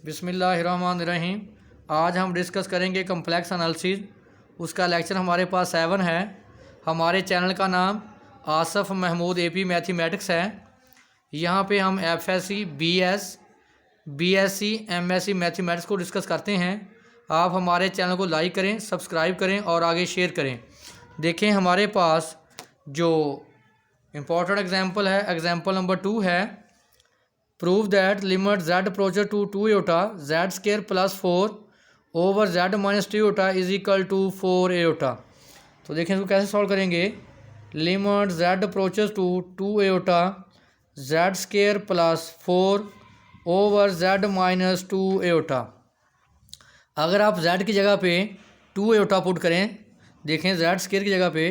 बिस्मिल्लाहिर्रहमानिर्रहीम। आज हम डिस्कस करेंगे कम्प्लेक्स एनालिसिस। उसका लेक्चर हमारे पास 7 है। हमारे चैनल का नाम आसफ़ महमूद एपी मैथमेटिक्स है। यहाँ पे हम एफएससी, बीएससी, एमएससी मैथमेटिक्स को डिस्कस करते हैं। आप हमारे चैनल को लाइक करें, सब्सक्राइब करें और आगे शेयर करें। देखें हमारे पास जो इम्पोर्टेंट एग्जाम्पल है, एग्जाम्पल नंबर 2 है। Prove that limit z approaches to 2 iota z square plus 4 over z minus 2 iota is equal to 4 एटा। तो देखें इसको कैसे सॉल्व करेंगे। Limit z approaches to 2 iota z square plus 4 over z minus 2 एटा। अगर आप z की जगह पे 2 एटा पुट करें, देखें z स्केयर की जगह पे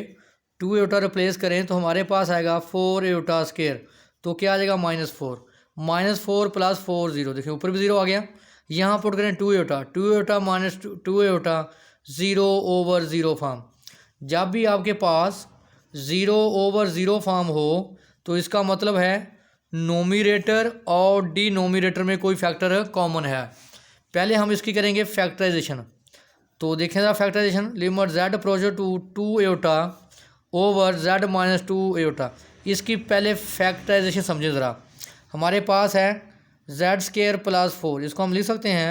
2 एटा रिप्लेस करें तो हमारे पास आएगा 4 एटा स्केयर। तो क्या आ जाएगा -4 -4 प्लस 4 0। देखिए ऊपर भी 0 आ गया। यहाँ पुट करें 2 एटा माइनस 2 एटा 0 ओवर 0 फॉर्म। जब भी आपके पास 0 ओवर 0 फॉर्म हो तो इसका मतलब है नोमिनेटर और डिनोमिनेटर में कोई फैक्टर कॉमन है। पहले हम इसकी करेंगे फैक्टराइजेशन। तो देखें ज़रा factorization. Limit z approaches to 2 iota over z minus 2 एटा। इसकी पहले फैक्टराइजेशन समझें ज़रा। हमारे पास है z स्केयर प्लस 4, इसको हम लिख सकते हैं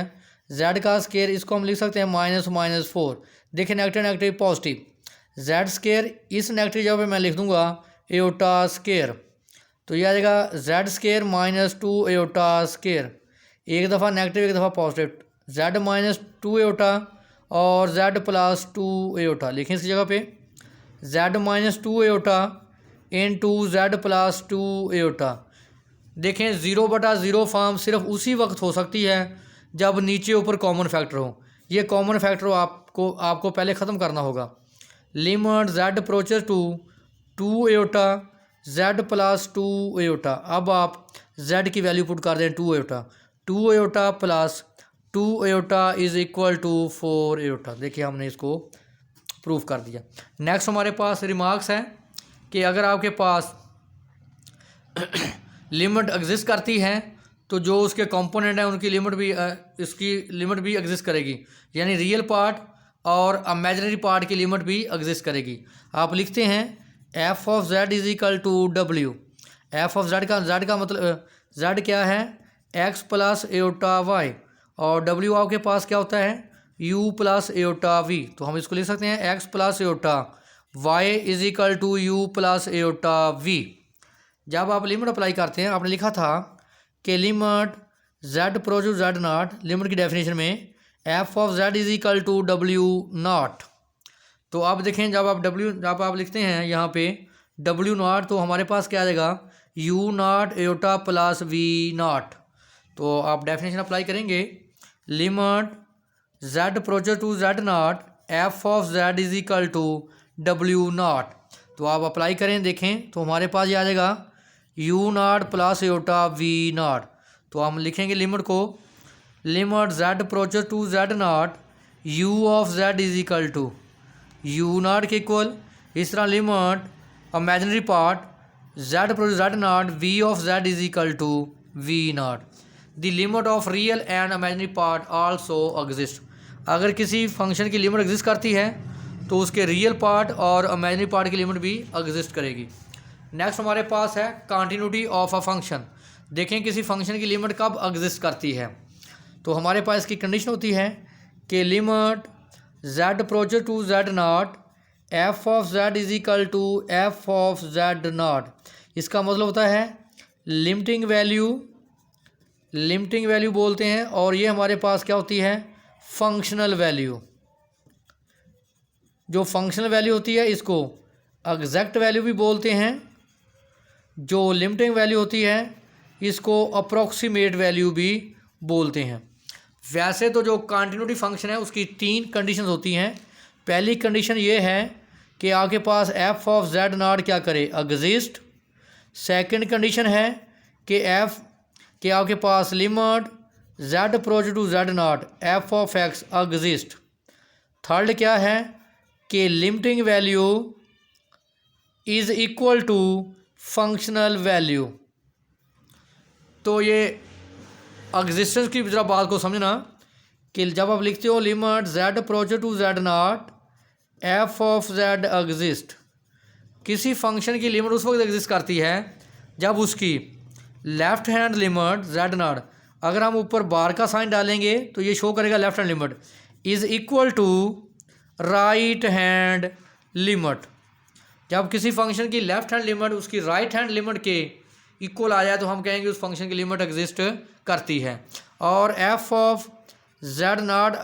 z का स्केयर, इसको हम लिख सकते हैं -4। देखिए negative negative positive z square, इस नेगेटिव जगह पे मैं लिख दूंगा एटा स्केयर। तो यह आ जाएगा z स्केयर -2 एटा स्केयर। एक दफ़ा नेगेटिव एक दफ़ा पॉजिटिव, z -2 एटा और z प्लस 2 एटा। लिखें इसकी जगह पे z -2 Etah in to z plus 2 iota. देखें 0/0 फॉर्म सिर्फ उसी वक्त हो सकती है जब नीचे ऊपर कॉमन फैक्टर हो। ये कॉमन फैक्टर आपको पहले ख़त्म करना होगा। Limit z approaches to 2 iota z plus 2 एटा। अब आप z की वैल्यू पुट कर दें 2 एटा plus 2 Etah is equal to 4 iota. देखिए हमने इसको प्रूफ कर दिया। नेक्स्ट हमारे पास रिमार्क्स है कि अगर आपके पास लिमिट एग्जिस्ट करती है तो जो उसके कंपोनेंट हैं उनकी लिमिट भी इसकी लिमिट भी एग्जिस्ट करेगी, यानी रियल पार्ट और इमेजिनरी पार्ट की लिमिट भी एग्जिस्ट करेगी। आप लिखते हैं f of z is equal to w। f of z का मतलब z क्या है, x प्लस एटा y, और w आपके पास क्या होता है u प्लस एटा v। तो हम इसको लिख सकते हैं x plus iota y is equal to u plus iota v। जब आप लिमिट अप्लाई करते हैं, आपने लिखा था कि limit z approaches z naught, limit की डेफिनेशन में f of z is equal to w naught. तो आप देखें जब आप लिखते हैं यहाँ पे w नॉट तो हमारे पास क्या आ जाएगा u naught iota plus v naught. तो आप डेफिनेशन अप्लाई करेंगे limit z approaches to z naught f of z is equal to w naught. तो आप अप्लाई करें, देखें तो हमारे पास ये आ जाएगा u naught plus iota v naught. तो हम लिखेंगे लिमिट को limit z approaches to z naught u of z is equal to u naught के इक्वल। इस तरह limit imaginary part z approaches z naught v of z is equal to v naught. The limit of real and imaginary part also exist. अगर किसी function की limit exist करती है तो उसके रियल पार्ट और इमेजिनरी पार्ट की limit भी एग्जिस्ट करेगी। नेक्स्ट हमारे पास है कंटिन्यूटी ऑफ अ फंक्शन। देखें किसी फंक्शन की लिमिट कब एग्जिस्ट करती है। तो हमारे पास इसकी कंडीशन होती है कि limit z approaches to z naught f of z is equal to f of z naught. इसका मतलब होता है लिमिटिंग वैल्यू बोलते हैं, और ये हमारे पास क्या होती है फंक्शनल वैल्यू। जो फंक्शनल वैल्यू होती है इसको एग्जैक्ट वैल्यू भी बोलते हैं। जो लिमिटिंग वैल्यू होती है इसको अप्रॉक्सीमेट वैल्यू भी बोलते हैं। वैसे तो जो कंटिन्यूटी फंक्शन है उसकी 3 कंडीशंस होती हैं। पहली कंडीशन ये है कि आपके पास f ऑफ z नॉट क्या करे एग्जिस्ट। सेकंड कंडीशन है कि आपके पास limit z approach to z naught f of x exist. Third क्या है कि limiting value is equal to functional value. तो ये एग्जिस्टेंस की ज़रा बात को समझना कि जब आप लिखते हो limit z approach to z naught f of z exist, किसी फंक्शन की लिमिट उस वक्त एग्जिस्ट करती है जब उसकी left hand limit z naught, अगर हम ऊपर बार का साइन डालेंगे तो ये शो करेगा left hand limit is equal to right hand limit. जब किसी फंक्शन की लेफ़्ट हैंड लिमिट उसकी राइट हैंड लिमिट के इक्वल आ जाए तो हम कहेंगे उस फंक्शन की लिमिट एग्जिस्ट करती है। और f of z not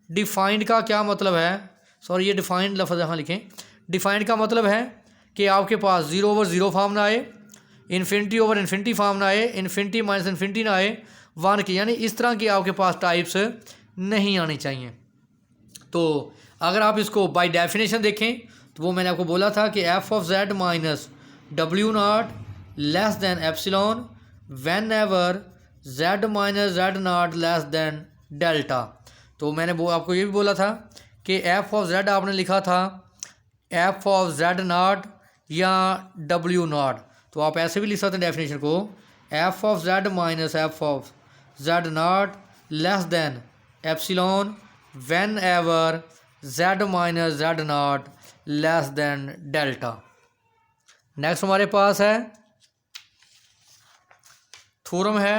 defined का क्या मतलब है, सॉरी ये डिफाइंड लफ्ज़ यहाँ लिखें, डिफाइंड का मतलब है कि आपके पास 0 ओवर 0 फॉर्म ना आए, इन्फिनिटी ओवर इन्फिनिटी फॉर्म ना आए, इन्फिनिटी माइनस इन्फिनिटी ना आए, 1 की, यानी इस तरह की आपके पास टाइप्स नहीं आनी चाहिए। तो अगर आप इसको बाय डेफिनेशन देखें तो वो मैंने आपको बोला था कि f of z minus w not less than epsilon whenever z minus z naught less than delta. तो मैंने वो आपको ये भी बोला था कि f ऑफ z आपने लिखा था f ऑफ z नॉट या w नॉट, तो आप ऐसे भी लिख सकते हैं डेफिनेशन को, f of z minus f of z naught less than epsilon whenever z minus z naught less than delta. Next हमारे पास है थ्योरम है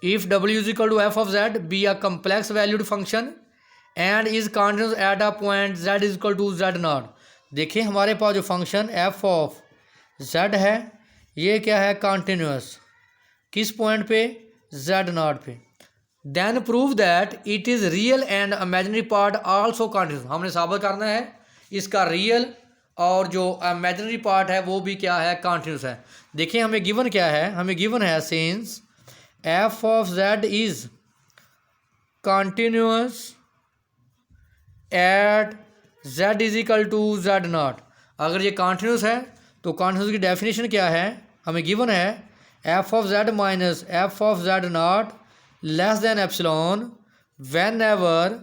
if w is equal to f of z be a complex valued function and is continuous at a point z is equal to z naught. देखिए हमारे पास जो function f of z है ये क्या है, कॉन्टिन्यूस, किस पॉइंट पे, z नॉट पे। Then prove that it is real and imaginary part also continuous. हमने साबित करना है इसका रियल और जो इमेजिनरी पार्ट है वो भी क्या है, कॉन्टिन्यूस है। देखिए हमें गिवन क्या है, हमें गिवन है since f of z is continuous at z is equal to z naught. अगर ये कॉन्टिन्यूस है तो कॉन्टिन्यूस की डेफिनेशन क्या है, हमें गिवन है f of z minus f of z naught less than epsilon whenever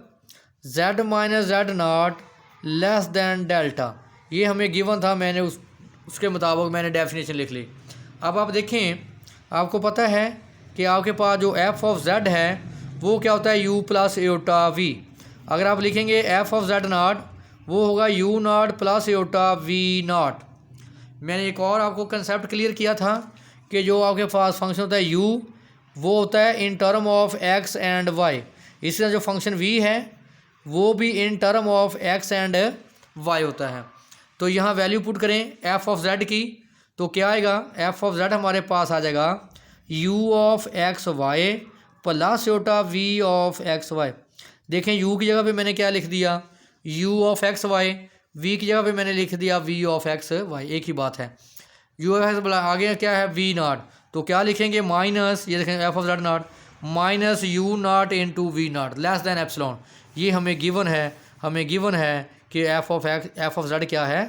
z minus z naught less than delta. ये हमें गिवन था, मैंने उसके मुताबिक मैंने डेफिनेशन लिख ली। अब आप देखें, आपको पता है कि आपके पास जो f ऑफ z है वो क्या होता है, u प्लस एटा v। अगर आप लिखेंगे f ऑफ z नॉट वो होगा u naught plus iota v not. मैंने एक और आपको कंसेप्ट क्लियर किया था कि जो आपके पास फंक्शन होता है u वो होता है in term of x and y, इसी तरह जो फंक्शन v है वो भी in term of x and y होता है। तो यहाँ वैल्यू पुट करें f ऑफ z की तो क्या आएगा, f ऑफ z हमारे पास आ जाएगा u of x y plus iota v of x y. देखें u की जगह पे मैंने क्या लिख दिया, u of x y, v की जगह पे मैंने लिख दिया v ऑफ एक्स वाई, एक ही बात है। u ऑफ एक्स आगे क्या है v नॉट, तो क्या लिखेंगे माइनस, ये देखें f of z naught minus u naught into v naught less than epsilon. ये हमें गिवन है, हमें गिवन है कि f ऑफ z क्या है,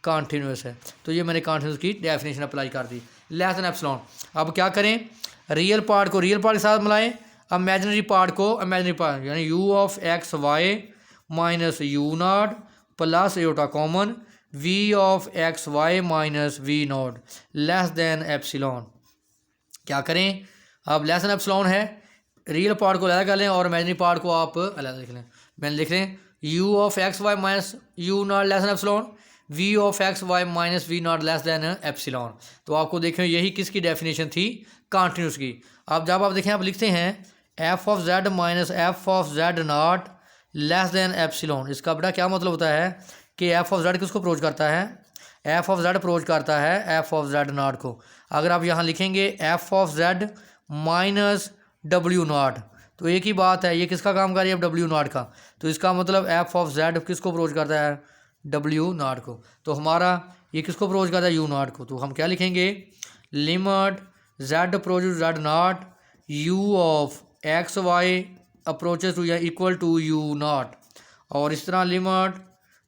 कॉन्टिन्यूस है। तो ये मैंने कॉन्टिन्यूस की डेफिनेशन अप्लाई कर दी, लेस दैन एप्सिलॉन। अब क्या करें, रियल पार्ट को रियल पार्ट के साथ मिलाएं, इमेजिनरी पार्ट को इमेजिनरी पार्ट, यानी u of x y minus u naught plus eta common v of x y minus v naught less than epsilon. क्या करें, अब लेस दैन एप्सिलॉन है, रियल पार्ट को अलग कर लें और इमेजिनरी पार्ट को आप अलग लिख लें। मैंने लिख लें u of x y minus u naught less than epsilon, v of x y minus v naught less than epsilon. तो आपको देखें यही किसकी डेफिनेशन थी, कॉन्टिन्यूस की। अब जब आप देखें, आप लिखते हैं f of z minus f of z naught less than epsilon. इसका बेटा क्या मतलब होता है कि f ऑफ z किसको अप्रोच करता है, f ऑफ z अप्रोच करता है f ऑफ z नॉट को। अगर आप यहाँ लिखेंगे f of z minus w naught तो एक ही बात है, ये किसका काम कर रही है, w नॉट का। तो इसका मतलब f ऑफ z किसको अप्रोच करता है, w नॉट को। तो हमारा ये किसको अप्रोच करता है, u नॉट को। तो हम क्या लिखेंगे, limit z approach z naught u of x y approaches to या इक्वल टू u नॉट, और इस तरह limit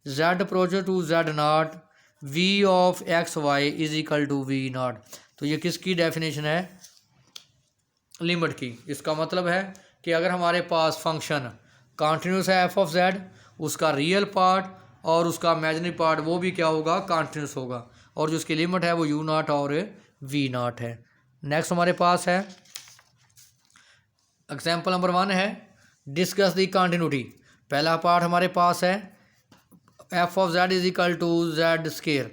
z approaches to z naught v of x y is equal to v naught. तो ये किसकी डेफिनेशन है, limit की। इसका मतलब है कि अगर हमारे पास फंक्शन कॉन्टिन्यूस है f ऑफ z, उसका रियल पार्ट और उसका इमेजिनरी पार्ट वो भी क्या होगा, कॉन्टिन्यूस होगा, और जो उसकी लिमिट है वो u नॉट और v नॉट है। नेक्स्ट हमारे पास है एग्जाम्पल नंबर 1 है डिस्कस द कंटिन्यूटी। पहला पार्ट हमारे पास है f of z is equal to z square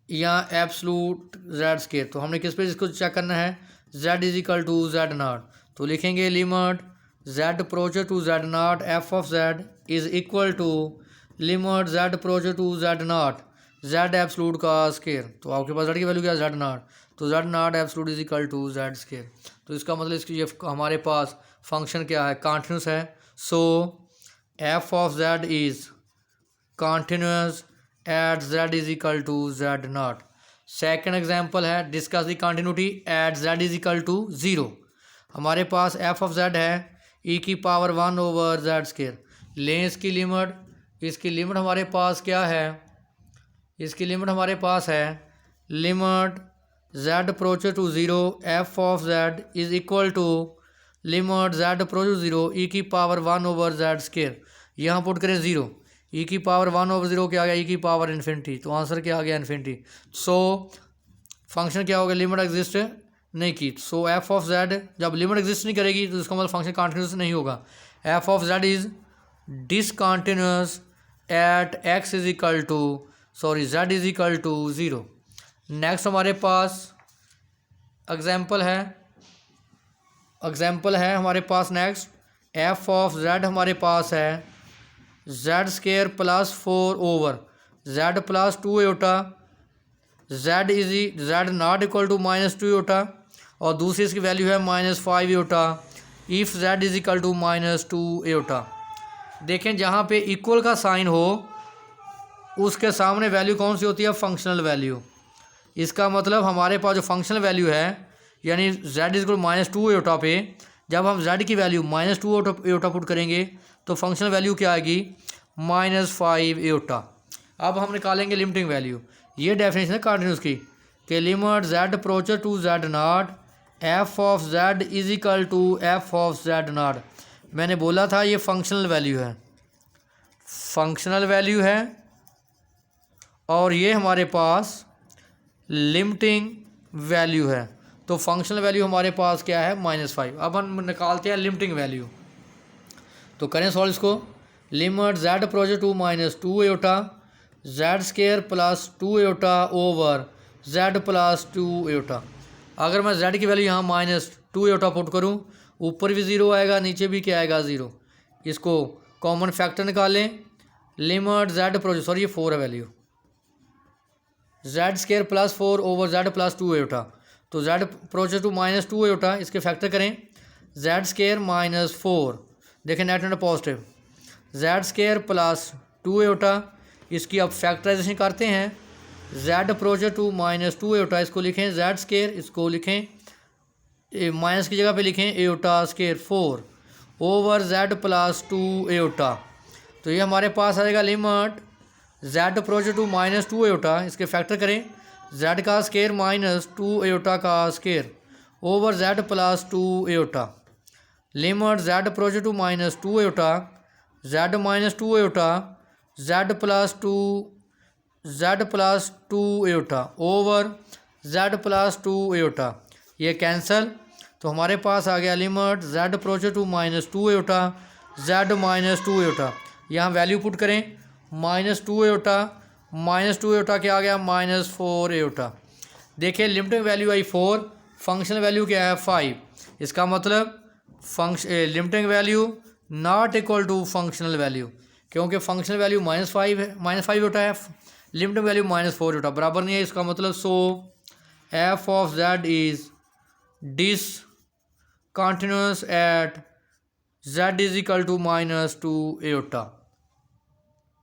या एब्सलूट जेड स्केयर। तो हमने किस पे इसको चेक करना है, z is equal to z naught. तो लिखेंगे limit z approach to z naught f of z is equal to limit z approach to z not z absolute का स्केयर। तो आपके पास जेड की वैल्यू क्या है, जेड नॉट। तो z naught absolute is equal to z square. तो इसका मतलब इसकी ये हमारे पास फंक्शन क्या है, कॉन्टिन्यूस है। So f of z is continuous at z is equal to z naught. Second example है discuss the continuity at z is equal to 0। हमारे पास एफ ऑफ जेड है ई की पावर 1 ओवर जेड स्केयर। लें इसकी limit हमारे पास क्या है, इसकी लिमिट हमारे पास है limit z approach to 0 f of z is equal to limit z approach to 0 e की पावर 1 ओवर जेड स्केयर। यहाँ पुट करें 0, ई की पावर 1 ओवर 0 क्या आ गया, ई की पावर इन्फिनिटी। तो आंसर क्या आ गया, इन्फिनिटी। सो फंक्शन क्या होगा, लिमिट एग्जिस्ट नहीं की। सो एफ ऑफ जेड जब लिमिट एग्जिस्ट नहीं करेगी तो इसका मतलब फंक्शन कॉन्टिन्यूस नहीं होगा। F of z is discontinuous at x is equal to z is equal to 0। Next हमारे पास एग्जाम्पल है हमारे पास नेक्स्ट एफ ऑफ जेड हमारे पास है z square plus 4 over z plus 2 iota Z not equal to -2 एटा और दूसरी इसकी वैल्यू है -5 iota if z is equal to -2 iota. देखें जहाँ पे इक्वल का साइन हो उसके सामने वैल्यू कौन सी होती है, फंक्शनल वैल्यू। इसका मतलब हमारे पास जो फंक्शनल वैल्यू है यानी z इज इक्वल -2 एटा पे जब हम z की वैल्यू -2 एटा पुट करेंगे तो फंक्शनल वैल्यू क्या आएगी, -5 एटा। अब हम निकालेंगे लिमिटिंग वैल्यू। ये डेफिनेशन है कॉन्टिन्यूस की कि limit z approach to z naught f of z is equal to f of z naught. मैंने बोला था ये फंक्शनल वैल्यू है और ये हमारे पास लिमिटिंग वैल्यू है। तो फंक्शनल वैल्यू हमारे पास क्या है, -5। अब हम निकालते हैं लिमिटिंग वैल्यू। तो करें सॉल्व इसको। Limit z approach to -2 iota Z square plus 2 iota over z plus 2 एटा। अगर मैं जेड की वैल्यू यहाँ -2 एटा पुट करूँ ऊपर भी 0 आएगा नीचे भी क्या आएगा, 0। इसको कॉमन फैक्टर निकालें। लिमिट जेड अप्रोच ये 4 है value Z square plus 4 over z plus 2 एटा। तो जेड अप्रोच टू -2 एटा इसके फैक्टर करें जेड स्केयर -4 देखें net and positive Z square plus 2 एटा। इसकी अब फैक्टराइजेशन करते हैं जेड अप्रोच टू -2 एटा इसको लिखें जेड स्केयर, इसको लिखें माइनस की जगह पे लिखें एटा स्केयर 4 ओवर जेड प्लस 2 एटा। तो ये हमारे पास आएगा लिमिट जेड अप्रोच टू -2 एटा इसके फैक्टर करें जेड का स्केयर -2 एटा का square over z plus 2 Etah. Limit z approach to -2 iota Z -2 iota Z plus 2 iota over z plus 2 एटा। ये कैंसल। तो हमारे पास आ गया limit z approach to -2 iota Z -2 एटा। यहाँ value put करें -2 एटा क्या आ गया, -4 एटा। देखिए लिमिटिंग वैल्यू आई 4, फंक्शनल वैल्यू क्या है 5। इसका मतलब limiting value not equal to functional value क्योंकि फंक्शनल वैल्यू -5 है, -5 एटा है, लिमिटिंग वैल्यू -4 एटा बराबर नहीं है। इसका मतलब so f of z is discontinuous at z is equal to -2 Etah.